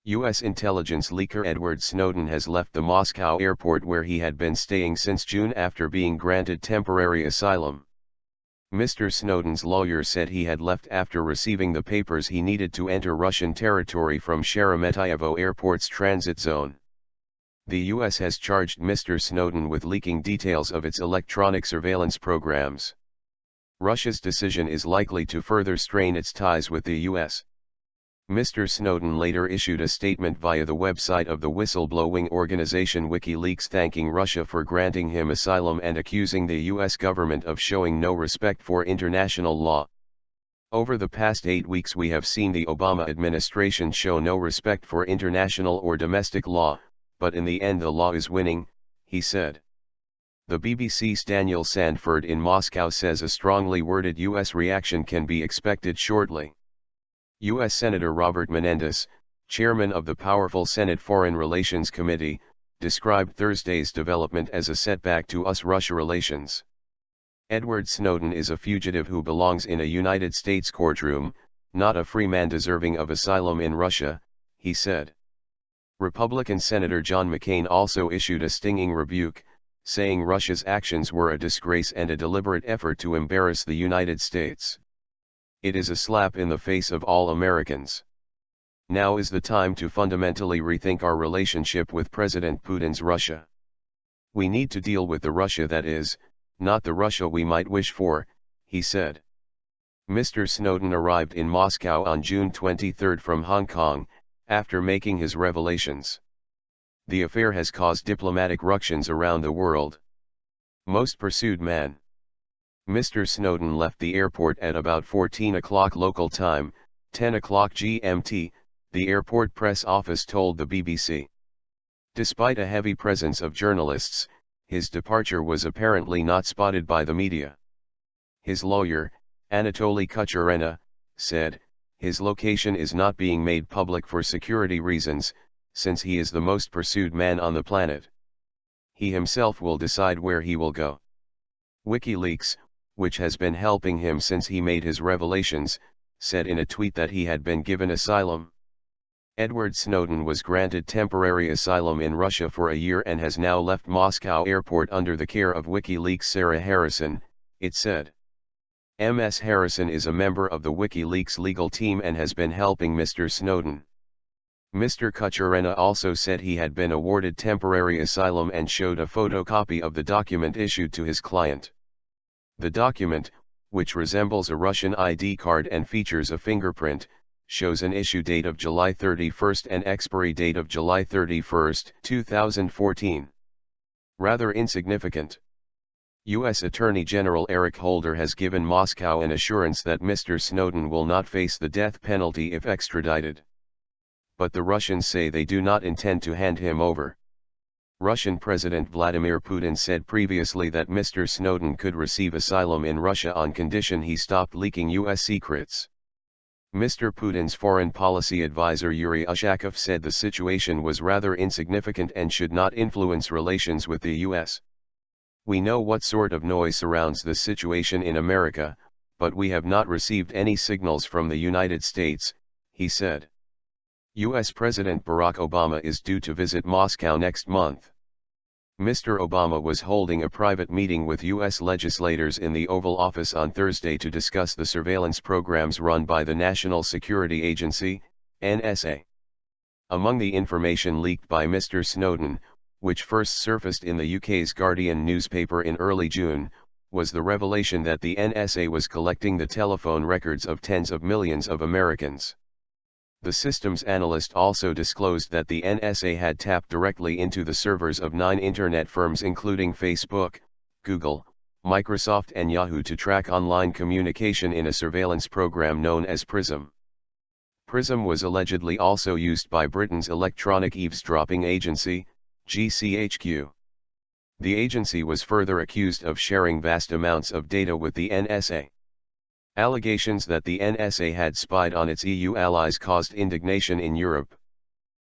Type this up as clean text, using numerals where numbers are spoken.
U.S. intelligence leaker Edward Snowden has left the Moscow airport where he had been staying since June after being granted temporary asylum. Mr. Snowden's lawyer said he had left after receiving the papers he needed to enter Russian territory from Sheremetyevo Airport's transit zone. The U.S. has charged Mr. Snowden with leaking details of its electronic surveillance programs. Russia's decision is likely to further strain its ties with the U.S. Mr. Snowden later issued a statement via the website of the whistleblowing organization WikiLeaks thanking Russia for granting him asylum and accusing the U.S. government of showing no respect for international law. Over the past 8 weeks we have seen the Obama administration show no respect for international or domestic law, but in the end the law is winning, he said. The BBC's Daniel Sandford in Moscow says a strongly worded U.S. reaction can be expected shortly. U.S. Senator Robert Menendez, chairman of the powerful Senate Foreign Relations Committee, described Thursday's development as a setback to US-Russia relations. Edward Snowden is a fugitive who belongs in a United States courtroom, not a free man deserving of asylum in Russia, he said. Republican Senator John McCain also issued a stinging rebuke, saying Russia's actions were a disgrace and a deliberate effort to embarrass the United States. It is a slap in the face of all Americans. Now is the time to fundamentally rethink our relationship with President Putin's Russia. We need to deal with the Russia that is, not the Russia we might wish for, he said. Mr. Snowden arrived in Moscow on June 23 from Hong Kong, after making his revelations. The affair has caused diplomatic ructions around the world. Most pursued man. Mr. Snowden left the airport at about 14 o'clock local time, 10 o'clock GMT, the airport press office told the BBC. Despite a heavy presence of journalists, his departure was apparently not spotted by the media. His lawyer, Anatoly Kucherena, said, his location is not being made public for security reasons, since he is the most pursued man on the planet. He himself will decide where he will go. WikiLeaks, which has been helping him since he made his revelations, said in a tweet that he had been given asylum. Edward Snowden was granted temporary asylum in Russia for a year and has now left Moscow airport under the care of WikiLeaks' Sarah Harrison, it said. Ms. Harrison is a member of the WikiLeaks legal team and has been helping Mr. Snowden. Mr. Kucherena also said he had been awarded temporary asylum and showed a photocopy of the document issued to his client. The document, which resembles a Russian ID card and features a fingerprint, shows an issue date of July 31 and expiry date of July 31, 2014. Rather insignificant. U.S. Attorney General Eric Holder has given Moscow an assurance that Mr. Snowden will not face the death penalty if extradited. But the Russians say they do not intend to hand him over. Russian President Vladimir Putin said previously that Mr. Snowden could receive asylum in Russia on condition he stopped leaking U.S. secrets. Mr. Putin's foreign policy advisor Yuri Ushakov said the situation was rather insignificant and should not influence relations with the U.S. We know what sort of noise surrounds the situation in America, but we have not received any signals from the United States, he said. U.S. President Barack Obama is due to visit Moscow next month. Mr. Obama was holding a private meeting with U.S. legislators in the Oval Office on Thursday to discuss the surveillance programs run by the National Security Agency, NSA. Among the information leaked by Mr. Snowden, which first surfaced in the UK's Guardian newspaper in early June, was the revelation that the NSA was collecting the telephone records of tens of millions of Americans. The systems analyst also disclosed that the NSA had tapped directly into the servers of 9 internet firms including Facebook, Google, Microsoft and Yahoo to track online communication in a surveillance program known as PRISM. PRISM was allegedly also used by Britain's electronic eavesdropping agency, GCHQ. The agency was further accused of sharing vast amounts of data with the NSA. Allegations that the NSA had spied on its EU allies caused indignation in Europe.